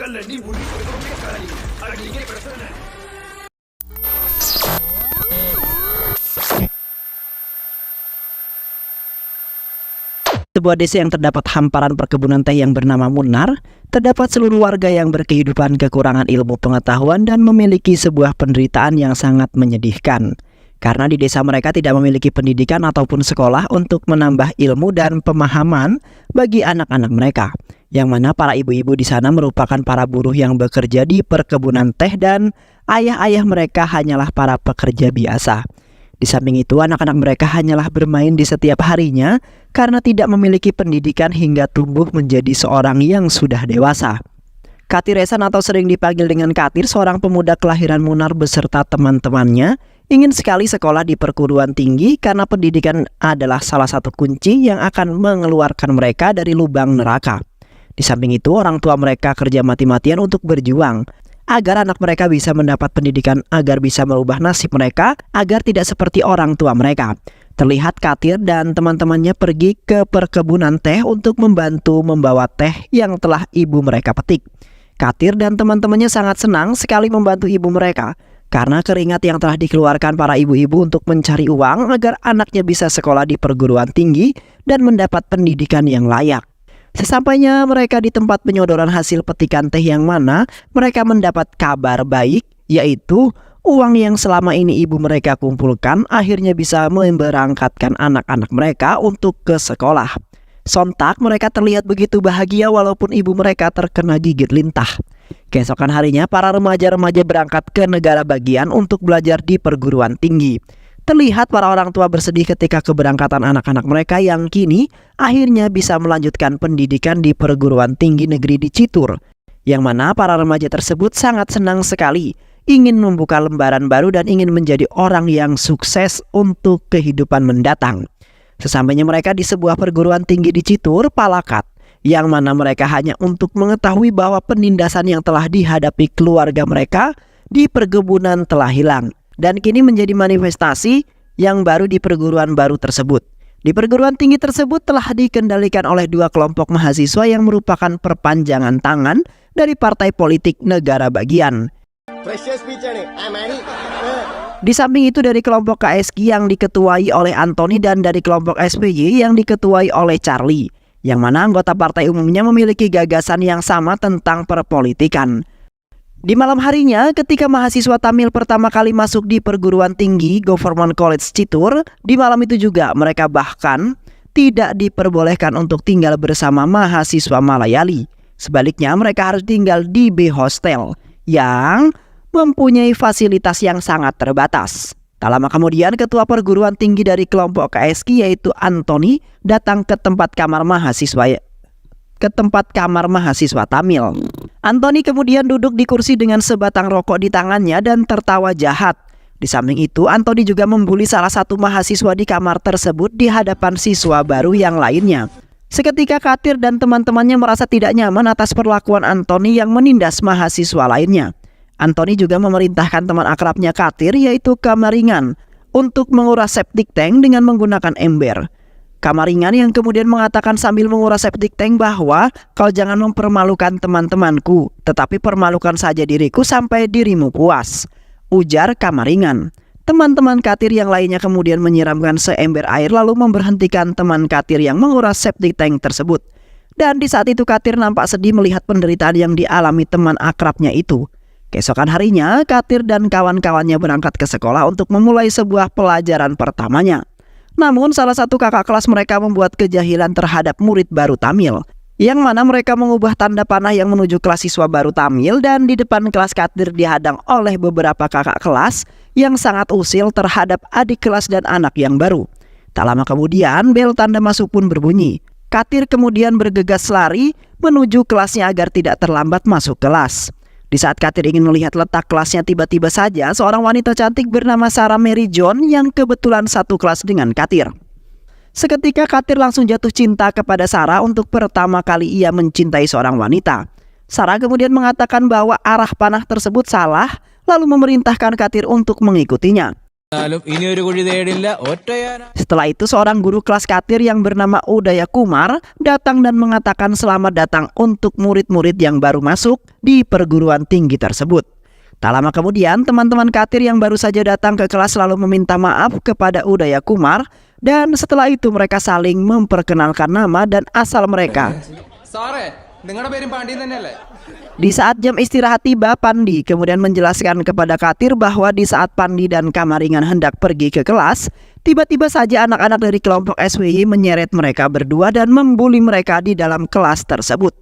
ಕಲ್ಲಲ್ಲಿ ಮುಳುಗಿಕೊಳ್ಳಬೇಕಾಗಿ ಅಲ್ಲಿಗೆ Prasanna. Sebuah desa yang terdapat hamparan perkebunan teh yang bernama Munnar, terdapat seluruh warga yang berkehidupan kekurangan ilmu pengetahuan dan memiliki sebuah penderitaan yang sangat menyedihkan. Karena di desa mereka tidak memiliki pendidikan ataupun sekolah untuk menambah ilmu dan pemahaman bagi anak-anak mereka. Yang mana para ibu-ibu di sana merupakan para buruh yang bekerja di perkebunan teh dan ayah-ayah mereka hanyalah para pekerja biasa. Di samping itu, anak-anak mereka hanyalah bermain di setiap harinya karena tidak memiliki pendidikan hingga tumbuh menjadi seorang yang sudah dewasa. Katiresan atau sering dipanggil dengan Katir, seorang pemuda kelahiran Munnar beserta teman-temannya, ingin sekali sekolah di perguruan tinggi karena pendidikan adalah salah satu kunci yang akan mengeluarkan mereka dari lubang neraka. Di samping itu, orang tua mereka kerja mati-matian untuk berjuang agar anak mereka bisa mendapat pendidikan, agar bisa merubah nasib mereka, agar tidak seperti orang tua mereka. Terlihat Katir dan teman-temannya pergi ke perkebunan teh untuk membantu membawa teh yang telah ibu mereka petik. Katir dan teman-temannya sangat senang sekali membantu ibu mereka, karena keringat yang telah dikeluarkan para ibu-ibu untuk mencari uang agar anaknya bisa sekolah di perguruan tinggi dan mendapat pendidikan yang layak. Sesampainya mereka di tempat penyodoran hasil petikan teh yang mana mereka mendapat kabar baik, yaitu uang yang selama ini ibu mereka kumpulkan akhirnya bisa memberangkatkan anak-anak mereka untuk ke sekolah. Sontak mereka terlihat begitu bahagia walaupun ibu mereka terkena gigit lintah. Keesokan harinya para remaja-remaja berangkat ke negara bagian untuk belajar di perguruan tinggi. Terlihat para orang tua bersedih ketika keberangkatan anak-anak mereka yang kini akhirnya bisa melanjutkan pendidikan di perguruan tinggi negeri di Citur. Yang mana para remaja tersebut sangat senang sekali, ingin membuka lembaran baru dan ingin menjadi orang yang sukses untuk kehidupan mendatang. Sesampainya mereka di sebuah perguruan tinggi di Citur, Palakat, yang mana mereka hanya untuk mengetahui bahwa penindasan yang telah dihadapi keluarga mereka di perkebunan telah hilang. Dan kini menjadi manifestasi yang baru di perguruan baru tersebut. Di perguruan tinggi tersebut telah dikendalikan oleh dua kelompok mahasiswa yang merupakan perpanjangan tangan dari partai politik negara bagian. Di samping itu dari kelompok KSK yang diketuai oleh Anthony dan dari kelompok SPY yang diketuai oleh Charlie, yang mana anggota partai umumnya memiliki gagasan yang sama tentang perpolitikan. Di malam harinya, ketika mahasiswa Tamil pertama kali masuk di perguruan tinggi Government College Citur, di malam itu juga mereka bahkan tidak diperbolehkan untuk tinggal bersama mahasiswa Malayali. Sebaliknya, mereka harus tinggal di B Hostel yang mempunyai fasilitas yang sangat terbatas. Tak lama kemudian, ketua perguruan tinggi dari kelompok KSK yaitu Anthony datang ke tempat kamar mahasiswa Tamil. Anthony kemudian duduk di kursi dengan sebatang rokok di tangannya dan tertawa jahat. Di samping itu, Anthony juga membuli salah satu mahasiswa di kamar tersebut di hadapan siswa baru yang lainnya. Seketika Katir dan teman-temannya merasa tidak nyaman atas perlakuan Anthony yang menindas mahasiswa lainnya. Anthony juga memerintahkan teman akrabnya Katir yaitu Kamaringan untuk menguras septic tank dengan menggunakan ember. Kamaringan yang kemudian mengatakan sambil menguras septic tank bahwa kau jangan mempermalukan teman-temanku, tetapi permalukan saja diriku sampai dirimu puas, ujar Kamaringan. Teman-teman Katir yang lainnya kemudian menyiramkan seember air lalu memberhentikan teman Katir yang menguras septic tank tersebut. Dan di saat itu Katir nampak sedih melihat penderitaan yang dialami teman akrabnya itu. Keesokan harinya Katir dan kawan-kawannya berangkat ke sekolah untuk memulai sebuah pelajaran pertamanya. Namun salah satu kakak kelas mereka membuat kejahilan terhadap murid baru Tamil, yang mana mereka mengubah tanda panah yang menuju kelas siswa baru Tamil dan di depan kelas Katir dihadang oleh beberapa kakak kelas yang sangat usil terhadap adik kelas dan anak yang baru. Tak lama kemudian bel tanda masuk pun berbunyi. Katir kemudian bergegas lari menuju kelasnya agar tidak terlambat masuk kelas. Di saat Katir ingin melihat letak kelasnya, tiba-tiba saja seorang wanita cantik bernama Sarah Mary John yang kebetulan satu kelas dengan Katir. Seketika Katir langsung jatuh cinta kepada Sarah untuk pertama kali ia mencintai seorang wanita. Sarah kemudian mengatakan bahwa arah panah tersebut salah, lalu memerintahkan Katir untuk mengikutinya. Setelah itu seorang guru kelas Katir yang bernama Udaya Kumar datang dan mengatakan selamat datang untuk murid-murid yang baru masuk di perguruan tinggi tersebut. Tak lama kemudian teman-teman Katir yang baru saja datang ke kelas lalu meminta maaf kepada Udaya Kumar, dan setelah itu mereka saling memperkenalkan nama dan asal mereka. Di saat jam istirahat tiba, Pandi kemudian menjelaskan kepada Katir bahwa di saat Pandi dan Kamaringan hendak pergi ke kelas, tiba-tiba saja anak-anak dari kelompok SWY menyeret mereka berdua dan membuli mereka di dalam kelas tersebut.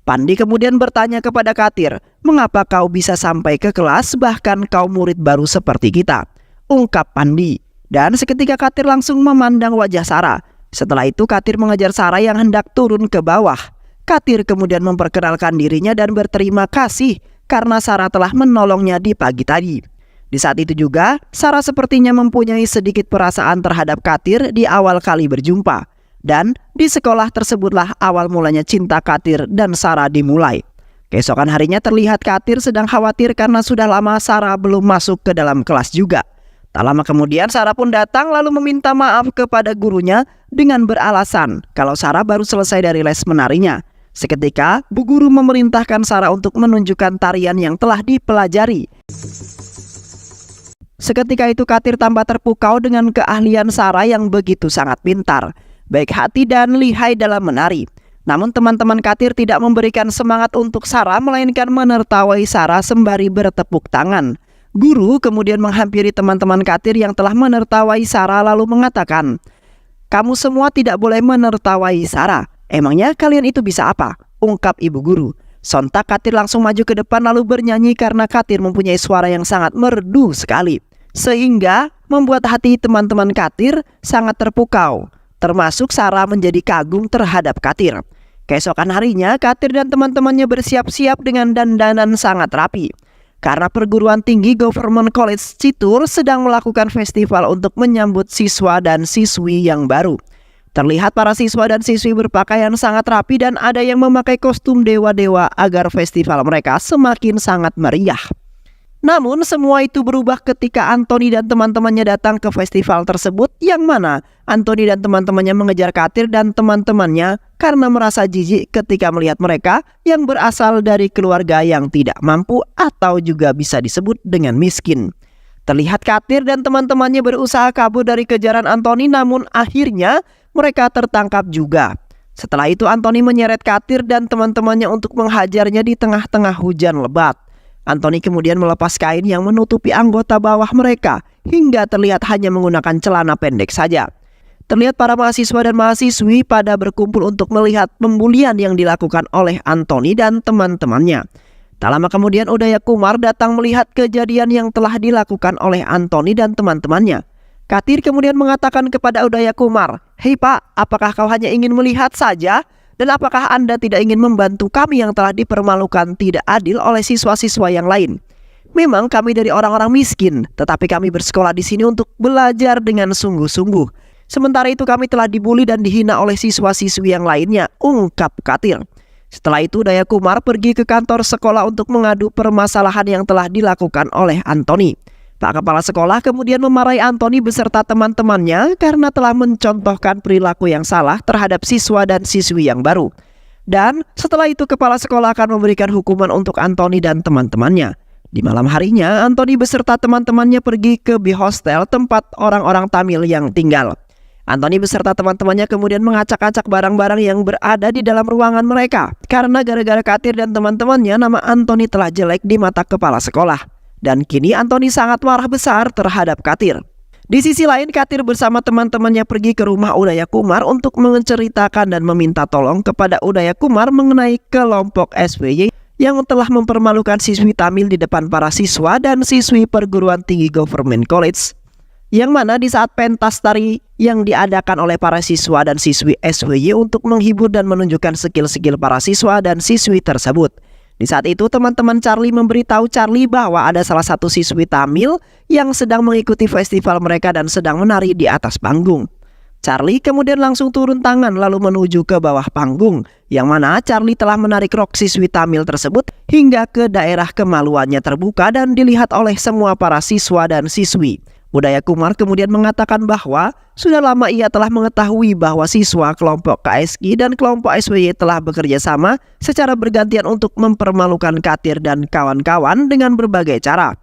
Pandi kemudian bertanya kepada Katir, "Mengapa kau bisa sampai ke kelas bahkan kau murid baru seperti kita?" ungkap Pandi. Dan seketika Katir langsung memandang wajah Sarah. Setelah itu Katir mengejar Sarah yang hendak turun ke bawah. Katir kemudian memperkenalkan dirinya dan berterima kasih karena Sarah telah menolongnya di pagi tadi. Di saat itu juga, Sarah sepertinya mempunyai sedikit perasaan terhadap Katir di awal kali berjumpa. Dan di sekolah tersebutlah awal mulanya cinta Katir dan Sarah dimulai. Keesokan harinya terlihat Katir sedang khawatir karena sudah lama Sarah belum masuk ke dalam kelas juga. Tak lama kemudian Sarah pun datang lalu meminta maaf kepada gurunya dengan beralasan kalau Sarah baru selesai dari les menarinya. Seketika, Bu Guru memerintahkan Sarah untuk menunjukkan tarian yang telah dipelajari. Seketika itu Katir tambah terpukau dengan keahlian Sarah yang begitu sangat pintar, baik hati dan lihai dalam menari. Namun teman-teman Katir tidak memberikan semangat untuk Sarah, melainkan menertawai Sarah sembari bertepuk tangan. Guru kemudian menghampiri teman-teman Katir yang telah menertawai Sarah lalu mengatakan, "Kamu semua tidak boleh menertawai Sarah. Emangnya kalian itu bisa apa?" ungkap ibu guru. Sontak Katir langsung maju ke depan lalu bernyanyi karena Katir mempunyai suara yang sangat merdu sekali, sehingga membuat hati teman-teman Katir sangat terpukau. Termasuk Sarah menjadi kagum terhadap Katir. Keesokan harinya Katir dan teman-temannya bersiap-siap dengan dandanan sangat rapi. Karena perguruan tinggi Government College Citur sedang melakukan festival untuk menyambut siswa dan siswi yang baru. Terlihat para siswa dan siswi berpakaian sangat rapi dan ada yang memakai kostum dewa-dewa agar festival mereka semakin sangat meriah. Namun semua itu berubah ketika Anthony dan teman-temannya datang ke festival tersebut, yang mana Anthony dan teman-temannya mengejar Katir dan teman-temannya karena merasa jijik ketika melihat mereka yang berasal dari keluarga yang tidak mampu atau juga bisa disebut dengan miskin. Terlihat Katir dan teman-temannya berusaha kabur dari kejaran Anthony, namun akhirnya mereka tertangkap juga. Setelah itu Anthony menyeret Katir dan teman-temannya untuk menghajarnya di tengah-tengah hujan lebat. Anthony kemudian melepas kain yang menutupi anggota bawah mereka hingga terlihat hanya menggunakan celana pendek saja. Terlihat para mahasiswa dan mahasiswi pada berkumpul untuk melihat pembulian yang dilakukan oleh Anthony dan teman-temannya. Tak lama kemudian Udaya Kumar datang melihat kejadian yang telah dilakukan oleh Anthony dan teman-temannya. Katir kemudian mengatakan kepada Udaya Kumar, "Hei Pak, apakah kau hanya ingin melihat saja? Dan apakah Anda tidak ingin membantu kami yang telah dipermalukan tidak adil oleh siswa-siswa yang lain? Memang kami dari orang-orang miskin, tetapi kami bersekolah di sini untuk belajar dengan sungguh-sungguh. Sementara itu kami telah dibully dan dihina oleh siswa-siswi yang lainnya," ungkap Katir. Setelah itu Udaya Kumar pergi ke kantor sekolah untuk mengadu permasalahan yang telah dilakukan oleh Anthony. Pak Kepala Sekolah kemudian memarahi Anthony beserta teman-temannya karena telah mencontohkan perilaku yang salah terhadap siswa dan siswi yang baru. Dan setelah itu Kepala Sekolah akan memberikan hukuman untuk Anthony dan teman-temannya. Di malam harinya Anthony beserta teman-temannya pergi ke B-Hostel, tempat orang-orang Tamil yang tinggal. Anthony beserta teman-temannya kemudian mengacak-acak barang-barang yang berada di dalam ruangan mereka. Karena gara-gara Katir dan teman-temannya, nama Anthony telah jelek di mata Kepala Sekolah. Dan kini Anthony sangat marah besar terhadap Katir. Di sisi lain, Katir bersama teman-temannya pergi ke rumah Udaya Kumar untuk menceritakan dan meminta tolong kepada Udaya Kumar mengenai kelompok SWY yang telah mempermalukan siswi Tamil di depan para siswa dan siswi perguruan tinggi Government College. Yang mana di saat pentas tari yang diadakan oleh para siswa dan siswi SWY untuk menghibur dan menunjukkan skill-skill para siswa dan siswi tersebut. Di saat itu teman-teman Charlie memberitahu Charlie bahwa ada salah satu siswi Tamil yang sedang mengikuti festival mereka dan sedang menari di atas panggung. Charlie kemudian langsung turun tangan lalu menuju ke bawah panggung, yang mana Charlie telah menarik rok siswi Tamil tersebut hingga ke daerah kemaluannya terbuka dan dilihat oleh semua para siswa dan siswi. Udaya Kumar kemudian mengatakan bahwa sudah lama ia telah mengetahui bahwa siswa kelompok KSK dan kelompok SWY telah bekerja sama secara bergantian untuk mempermalukan Katir dan kawan-kawan dengan berbagai cara.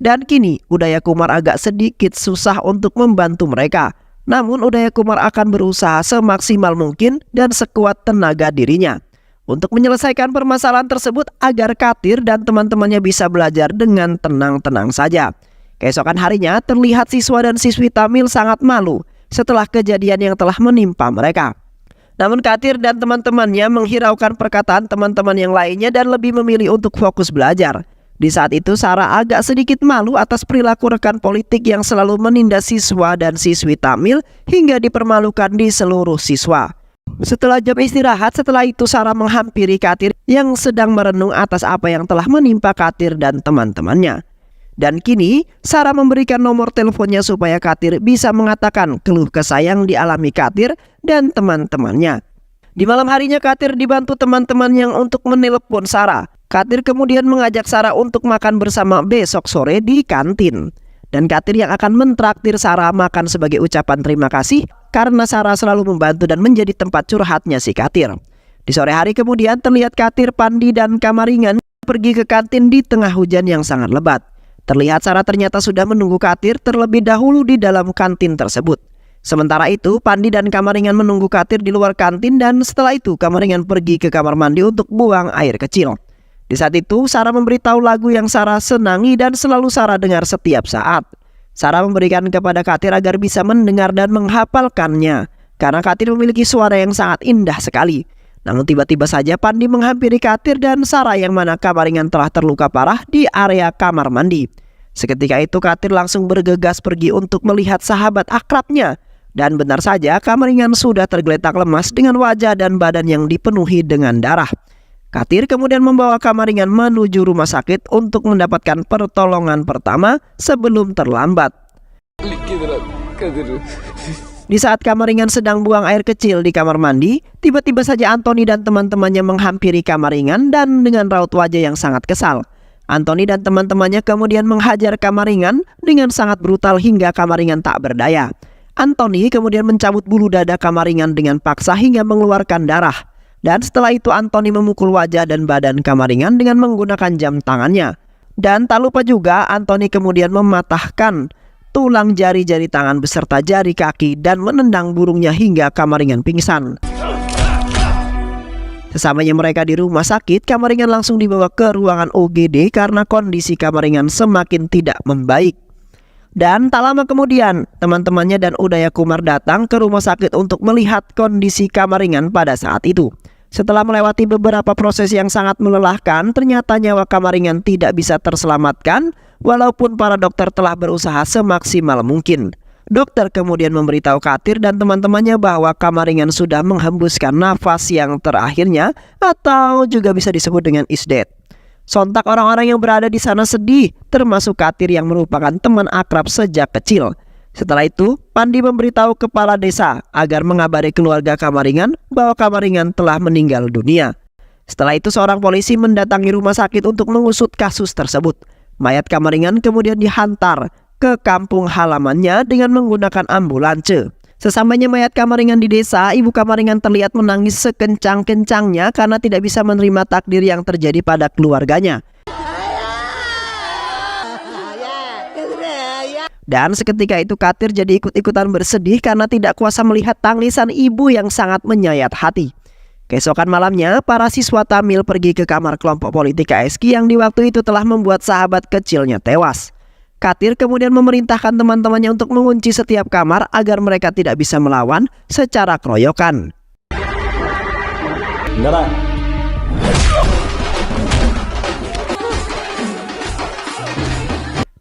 Dan kini Udaya Kumar agak sedikit susah untuk membantu mereka. Namun Udaya Kumar akan berusaha semaksimal mungkin dan sekuat tenaga dirinya untuk menyelesaikan permasalahan tersebut agar Katir dan teman-temannya bisa belajar dengan tenang-tenang saja. Keesokan harinya terlihat siswa dan siswi Tamil sangat malu setelah kejadian yang telah menimpa mereka. Namun Katir dan teman-temannya menghiraukan perkataan teman-teman yang lainnya dan lebih memilih untuk fokus belajar. Di saat itu Sarah agak sedikit malu atas perilaku rekan politik yang selalu menindas siswa dan siswi Tamil hingga dipermalukan di seluruh siswa. Setelah jam istirahat, setelah itu Sarah menghampiri Katir yang sedang merenung atas apa yang telah menimpa Katir dan teman-temannya. Dan kini Sarah memberikan nomor teleponnya supaya Katir bisa mengatakan keluh kesah yang dialami Katir dan teman-temannya. Di malam harinya Katir dibantu teman-teman yang untuk menelepon Sarah. Katir kemudian mengajak Sarah untuk makan bersama besok sore di kantin. Dan Katir yang akan mentraktir Sarah makan sebagai ucapan terima kasih karena Sarah selalu membantu dan menjadi tempat curhatnya si Katir. Di sore hari kemudian terlihat Katir, Pandi, dan Kamaringan pergi ke kantin di tengah hujan yang sangat lebat. Terlihat Sarah ternyata sudah menunggu Katir terlebih dahulu di dalam kantin tersebut. Sementara itu Pandi dan Kamaringan menunggu Katir di luar kantin dan setelah itu Kamaringan pergi ke kamar mandi untuk buang air kecil. Di saat itu Sarah memberitahu lagu yang Sarah senangi dan selalu Sarah dengar setiap saat. Sarah memberikan kepada Katir agar bisa mendengar dan menghafalkannya karena Katir memiliki suara yang sangat indah sekali. Namun tiba-tiba saja Pandi menghampiri Katir dan Sarah yang mana Kamaringan telah terluka parah di area kamar mandi. Seketika itu Katir langsung bergegas pergi untuk melihat sahabat akrabnya. Dan benar saja Kamaringan sudah tergeletak lemas dengan wajah dan badan yang dipenuhi dengan darah. Katir kemudian membawa Kamaringan menuju rumah sakit untuk mendapatkan pertolongan pertama sebelum terlambat. Di saat Kamaringan sedang buang air kecil di kamar mandi, tiba-tiba saja Anthony dan teman-temannya menghampiri Kamaringan dan dengan raut wajah yang sangat kesal. Anthony dan teman-temannya kemudian menghajar Kamaringan dengan sangat brutal hingga Kamaringan tak berdaya. Anthony kemudian mencabut bulu dada Kamaringan dengan paksa hingga mengeluarkan darah. Dan setelah itu Anthony memukul wajah dan badan Kamaringan dengan menggunakan jam tangannya. Dan tak lupa juga Anthony kemudian mematahkan tulang jari-jari tangan beserta jari kaki dan menendang burungnya hingga Kamaringan pingsan. Sesamanya mereka di rumah sakit, Kamaringan langsung dibawa ke ruangan OGD karena kondisi Kamaringan semakin tidak membaik. Dan tak lama kemudian, teman-temannya dan Udaya Kumar datang ke rumah sakit untuk melihat kondisi Kamaringan pada saat itu. Setelah melewati beberapa proses yang sangat melelahkan, ternyata nyawa Kamaringan tidak bisa terselamatkan walaupun para dokter telah berusaha semaksimal mungkin. Dokter kemudian memberitahu Katir dan teman-temannya bahwa Kamaringan sudah menghembuskan nafas yang terakhirnya atau juga bisa disebut dengan is dead. Sontak orang-orang yang berada di sana sedih, termasuk Katir yang merupakan teman akrab sejak kecil. Setelah itu, Pandi memberitahu kepala desa agar mengabari keluarga Kamaringan bahwa Kamaringan telah meninggal dunia. Setelah itu seorang polisi mendatangi rumah sakit untuk mengusut kasus tersebut. Mayat Kamaringan kemudian dihantar ke kampung halamannya dengan menggunakan ambulanse. Sesampainya mayat Kamaringan di desa, ibu Kamaringan terlihat menangis sekencang-kencangnya karena tidak bisa menerima takdir yang terjadi pada keluarganya. Dan seketika itu Katir jadi ikut-ikutan bersedih karena tidak kuasa melihat tangisan ibu yang sangat menyayat hati. Keesokan malamnya, para siswa Tamil pergi ke kamar kelompok politik KSK yang di waktu itu telah membuat sahabat kecilnya tewas. Katir kemudian memerintahkan teman-temannya untuk mengunci setiap kamar agar mereka tidak bisa melawan secara keroyokan.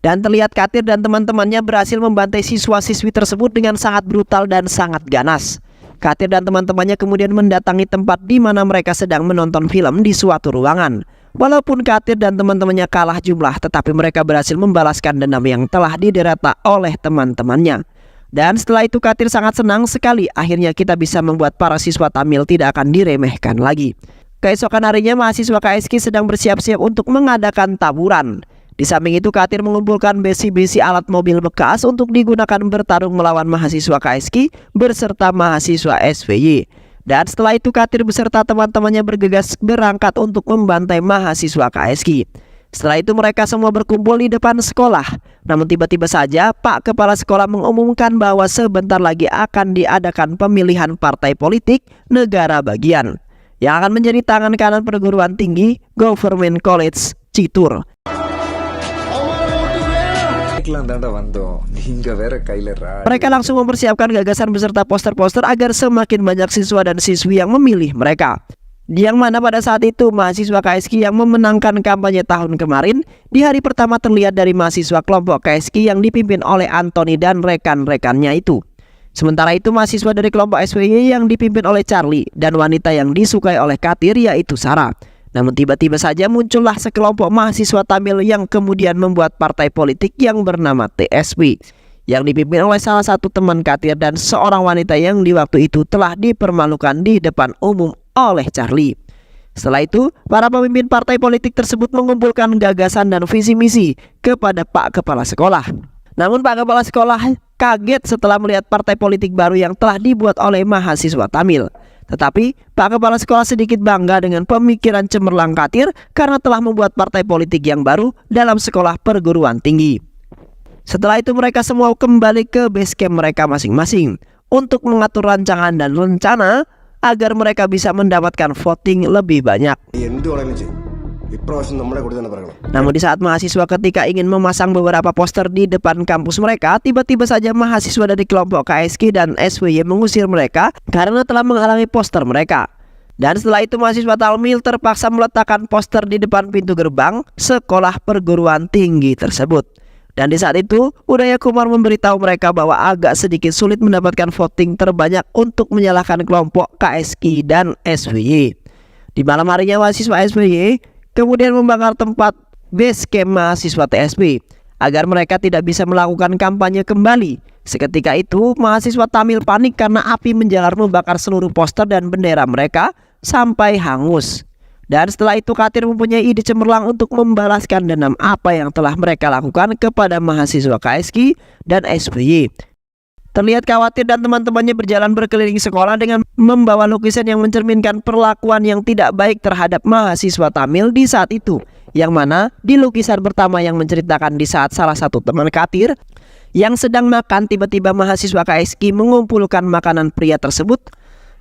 Dan terlihat Katir dan teman-temannya berhasil membantai siswa-siswi tersebut dengan sangat brutal dan sangat ganas. Katir dan teman-temannya kemudian mendatangi tempat di mana mereka sedang menonton film di suatu ruangan. Walaupun Katir dan teman-temannya kalah jumlah, tetapi mereka berhasil membalaskan dendam yang telah diderita oleh teman-temannya. Dan setelah itu Katir sangat senang sekali, akhirnya kita bisa membuat para siswa Tamil tidak akan diremehkan lagi. Keesokan harinya mahasiswa KSK sedang bersiap-siap untuk mengadakan taburan. Di Di samping itu, Katir mengumpulkan besi-besi alat mobil bekas untuk digunakan bertarung melawan mahasiswa KSK beserta mahasiswa SVY. Dan setelah itu, Katir beserta teman-temannya bergegas berangkat untuk membantai mahasiswa KSK. Setelah itu mereka semua berkumpul di depan sekolah. Namun tiba-tiba saja Pak Kepala Sekolah mengumumkan bahwa sebentar lagi akan diadakan pemilihan partai politik negara bagian yang akan menjadi tangan kanan perguruan tinggi Government College Citur. Mereka langsung mempersiapkan gagasan beserta poster-poster agar semakin banyak siswa dan siswi yang memilih mereka. Yang mana pada saat itu mahasiswa KSK yang memenangkan kampanye tahun kemarin di hari pertama terlihat dari mahasiswa kelompok KSK yang dipimpin oleh Anthony dan rekan-rekannya itu. Sementara itu mahasiswa dari kelompok SWY yang dipimpin oleh Charlie dan wanita yang disukai oleh Katir yaitu Sarah. Namun tiba-tiba saja muncullah sekelompok mahasiswa Tamil yang kemudian membuat partai politik yang bernama TSB yang dipimpin oleh salah satu teman Katir dan seorang wanita yang di waktu itu telah dipermalukan di depan umum oleh Charlie. Setelah itu, para pemimpin partai politik tersebut mengumpulkan gagasan dan visi misi kepada Pak Kepala Sekolah. Namun Pak Kepala Sekolah kaget setelah melihat partai politik baru yang telah dibuat oleh mahasiswa Tamil. Tetapi Pak Kepala Sekolah sedikit bangga dengan pemikiran cemerlang Katir karena telah membuat partai politik yang baru dalam sekolah perguruan tinggi. Setelah itu mereka semua kembali ke base camp mereka masing-masing untuk mengatur rancangan dan rencana agar mereka bisa mendapatkan voting lebih banyak. Namun di saat mahasiswa ketika ingin memasang beberapa poster di depan kampus mereka, tiba-tiba saja mahasiswa dari kelompok KSK dan SWY mengusir mereka karena telah menghalangi poster mereka. Dan setelah itu mahasiswa Tamil terpaksa meletakkan poster di depan pintu gerbang sekolah perguruan tinggi tersebut. Dan di saat itu, Udaya Kumar memberitahu mereka bahwa agak sedikit sulit mendapatkan voting terbanyak untuk menyalahkan kelompok KSK dan SWY. Di malam harinya mahasiswa SWY kemudian membakar tempat base camp mahasiswa TSB agar mereka tidak bisa melakukan kampanye kembali. Seketika itu, mahasiswa Tamil panik karena api menjalar membakar seluruh poster dan bendera mereka sampai hangus. Dan setelah itu Katir mempunyai ide cemerlang untuk membalaskan dendam apa yang telah mereka lakukan kepada mahasiswa KSK dan SWY. Terlihat khawatir dan teman-temannya berjalan berkeliling sekolah dengan membawa lukisan yang mencerminkan perlakuan yang tidak baik terhadap mahasiswa Tamil di saat itu. Yang mana di lukisan pertama yang menceritakan di saat salah satu teman Katir yang sedang makan, tiba-tiba mahasiswa KSK mengumpulkan makanan pria tersebut.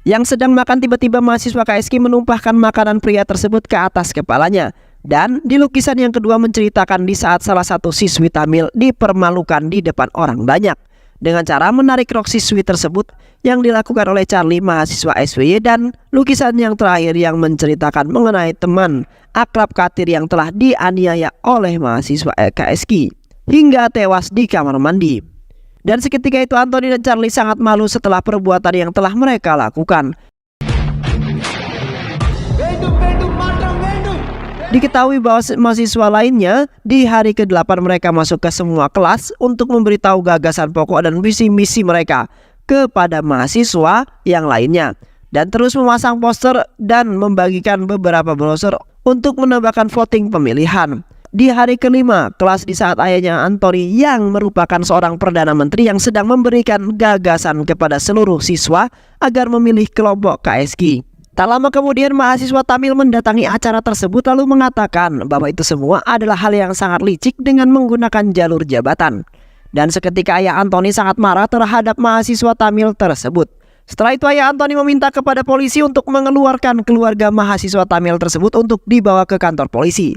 Yang sedang makan, tiba-tiba mahasiswa KSK menumpahkan makanan pria tersebut ke atas kepalanya. Dan di lukisan yang kedua menceritakan di saat salah satu siswi Tamil dipermalukan di depan orang banyak dengan cara menarik rok siswi tersebut yang dilakukan oleh Charlie mahasiswa SWY. Dan lukisan yang terakhir yang menceritakan mengenai teman akrab Katir yang telah dianiaya oleh mahasiswa KSK hingga tewas di kamar mandi. Dan seketika itu Anthony dan Charlie sangat malu setelah perbuatan yang telah mereka lakukan. Diketahui bahwa mahasiswa lainnya di hari ke-8 mereka masuk ke semua kelas untuk memberitahu gagasan pokok dan visi misi mereka kepada mahasiswa yang lainnya. Dan terus memasang poster dan membagikan beberapa brosur untuk menambahkan voting pemilihan. Di hari ke-5 kelas di saat ayahnya Anthony yang merupakan seorang Perdana Menteri yang sedang memberikan gagasan kepada seluruh siswa agar memilih kelompok KSK. Tak lama kemudian mahasiswa Tamil mendatangi acara tersebut lalu mengatakan bahwa itu semua adalah hal yang sangat licik dengan menggunakan jalur jabatan. Dan seketika ayah Anthony sangat marah terhadap mahasiswa Tamil tersebut. Setelah itu ayah Anthony meminta kepada polisi untuk mengeluarkan keluarga mahasiswa Tamil tersebut untuk dibawa ke kantor polisi.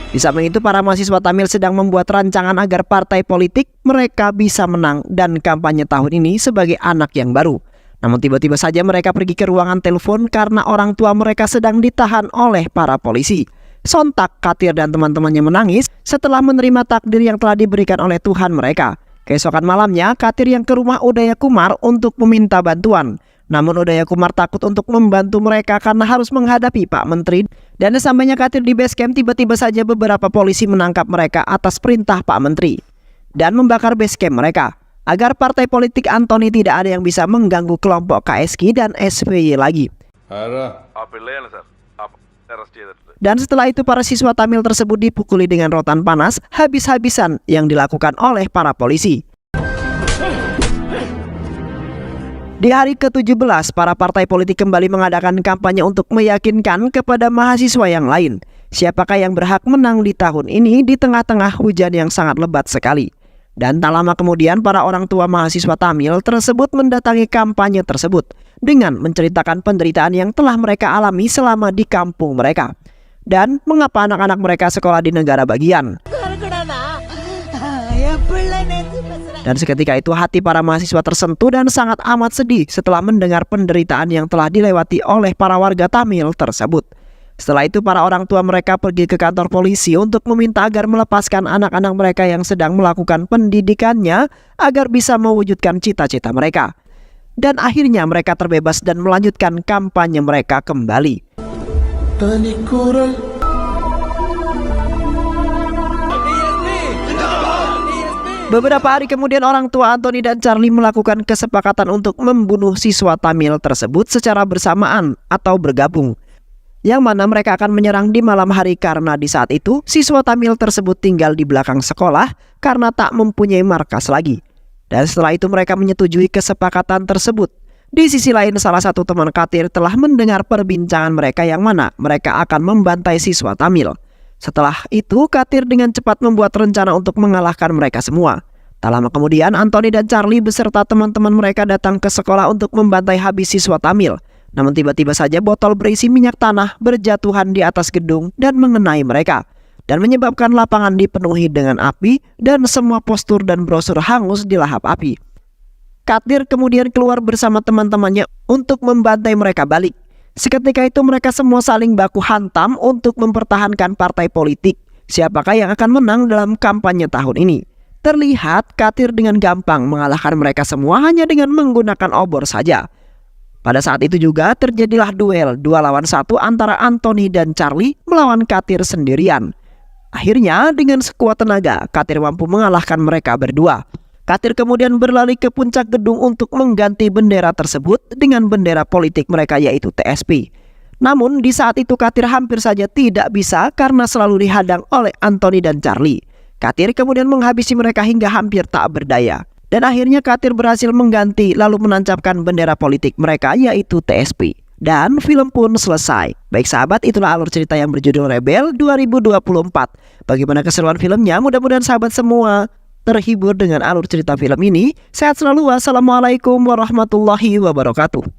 Di samping itu para mahasiswa Tamil sedang membuat rancangan agar partai politik mereka bisa menang dan kampanye tahun ini sebagai anak yang baru. Namun tiba-tiba saja mereka pergi ke ruangan telepon karena orang tua mereka sedang ditahan oleh para polisi. Sontak Katir dan teman-temannya menangis setelah menerima takdir yang telah diberikan oleh Tuhan mereka. Keesokan malamnya Katir yang ke rumah Udaya Kumar untuk meminta bantuan. Namun Udaya Kumar takut untuk membantu mereka karena harus menghadapi Pak Menteri. Dan sesampainya Katir di base camp, tiba-tiba saja beberapa polisi menangkap mereka atas perintah Pak Menteri dan membakar base camp mereka agar partai politik Anthony tidak ada yang bisa mengganggu kelompok KSK dan SVY lagi. Dan setelah itu para siswa Tamil tersebut dipukuli dengan rotan panas habis-habisan yang dilakukan oleh para polisi. Di hari ke-17, para partai politik kembali mengadakan kampanye untuk meyakinkan kepada mahasiswa yang lain siapakah yang berhak menang di tahun ini di tengah-tengah hujan yang sangat lebat sekali. Dan tak lama kemudian para orang tua mahasiswa Tamil tersebut mendatangi kampanye tersebut dengan menceritakan penderitaan yang telah mereka alami selama di kampung mereka dan mengapa anak-anak mereka sekolah di negara bagian. Dan seketika itu hati para mahasiswa tersentuh dan sangat amat sedih setelah mendengar penderitaan yang telah dilewati oleh para warga Tamil tersebut. Setelah itu para orang tua mereka pergi ke kantor polisi untuk meminta agar melepaskan anak-anak mereka yang sedang melakukan pendidikannya agar bisa mewujudkan cita-cita mereka. Dan akhirnya mereka terbebas dan melanjutkan kampanye mereka kembali. Beberapa hari kemudian orang tua Anthony dan Charlie melakukan kesepakatan untuk membunuh siswa Tamil tersebut secara bersamaan atau bergabung, yang mana mereka akan menyerang di malam hari karena di saat itu siswa Tamil tersebut tinggal di belakang sekolah karena tak mempunyai markas lagi. Dan setelah itu mereka menyetujui kesepakatan tersebut. Di sisi lain salah satu teman Katir telah mendengar perbincangan mereka yang mana mereka akan membantai siswa Tamil. Setelah itu Katir dengan cepat membuat rencana untuk mengalahkan mereka semua. Tak lama kemudian Anthony dan Charlie beserta teman-teman mereka datang ke sekolah untuk membantai habis siswa Tamil. Namun tiba-tiba saja botol berisi minyak tanah berjatuhan di atas gedung dan mengenai mereka dan menyebabkan lapangan dipenuhi dengan api dan semua postur dan brosur hangus di lahap api. Katir kemudian keluar bersama teman-temannya untuk membantai mereka balik. Seketika itu mereka semua saling baku hantam untuk mempertahankan partai politik siapakah yang akan menang dalam kampanye tahun ini. Terlihat Katir dengan gampang mengalahkan mereka semua hanya dengan menggunakan obor saja. Pada saat itu juga terjadilah duel 2 lawan 1 antara Anthony dan Charlie melawan Katir sendirian. Akhirnya dengan sekuat tenaga Katir mampu mengalahkan mereka berdua. Katir kemudian berlari ke puncak gedung untuk mengganti bendera tersebut dengan bendera politik mereka yaitu TSP. Namun di saat itu Katir hampir saja tidak bisa karena selalu dihadang oleh Anthony dan Charlie. Katir kemudian menghabisi mereka hingga hampir tak berdaya. Dan akhirnya Katir berhasil mengganti lalu menancapkan bendera politik mereka yaitu TSP. Dan film pun selesai. Baik sahabat, itulah alur cerita yang berjudul Rebel 2024. Bagaimana keseruan filmnya? Mudah-mudahan sahabat semua terhibur dengan alur cerita film ini. Sehat selalu. Wassalamualaikum warahmatullahi wabarakatuh.